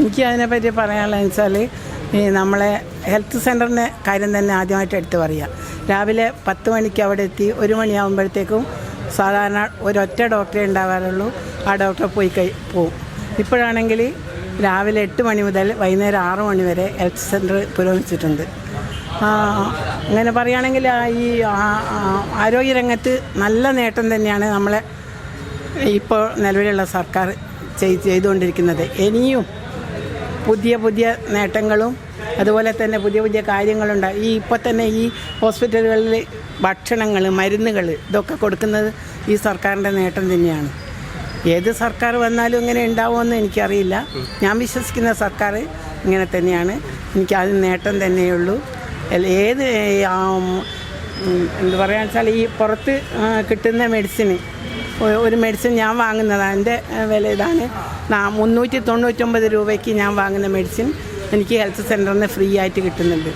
എനിക്ക് അതിനെപ്പറ്റി പറയാനുള്ളത് വെച്ചാൽ ഈ നമ്മളെ ഹെൽത്ത് സെൻ്ററിൻ്റെ കാര്യം തന്നെ ആദ്യമായിട്ട് എടുത്ത് പറയാം. രാവിലെ 10 മണിക്ക് അവിടെ എത്തി 1 മണിയാകുമ്പോഴത്തേക്കും സാധാരണ ഒരൊറ്റ ഡോക്ടറെ ഉണ്ടാകാറുള്ളൂ. ആ ഡോക്ടറെ പോവും. ഇപ്പോഴാണെങ്കിൽ രാവിലെ 8 മണി മുതൽ വൈകുന്നേരം 6 മണി വരെ ഹെൽത്ത് സെൻ്റർ പുരോഗമിച്ചിട്ടുണ്ട്. അങ്ങനെ പറയുകയാണെങ്കിൽ ഈ ആരോഗ്യരംഗത്ത് നല്ല നേട്ടം തന്നെയാണ് നമ്മളെ ഇപ്പോൾ നിലവിലുള്ള സർക്കാർ ചെയ്തുകൊണ്ടിരിക്കുന്നത്. ഇനിയും പുതിയ പുതിയ നേട്ടങ്ങളും അതുപോലെ തന്നെ പുതിയ പുതിയ കാര്യങ്ങളുണ്ട്. ഇപ്പോൾ തന്നെ ഈ ഹോസ്പിറ്റലുകളിൽ ഭക്ഷണങ്ങൾ, മരുന്നുകൾ ഇതൊക്കെ കൊടുക്കുന്നത് ഈ സർക്കാരിൻ്റെ നേട്ടം തന്നെയാണ്. ഏത് സർക്കാർ വന്നാലും ഇങ്ങനെ ഉണ്ടാവുമെന്ന് എനിക്കറിയില്ല. ഞാൻ വിശ്വസിക്കുന്ന സർക്കാർ ഇങ്ങനെ തന്നെയാണ്. എനിക്കത് നേട്ടം തന്നെയുള്ളൂ. ഏത് എന്താ പറയുക വെച്ചാൽ ഈ പുറത്ത് കിട്ടുന്ന ഒരു മെഡിസിൻ ഞാൻ വാങ്ങുന്നത് അതിൻ്റെ വില ഇതാണ്. 399 രൂപയ്ക്ക് ഞാൻ വാങ്ങുന്ന മെഡിസിൻ എനിക്ക് ഹെൽത്ത് സെൻ്ററിൽ നിന്ന് ഫ്രീ ആയിട്ട് കിട്ടുന്നുണ്ട്.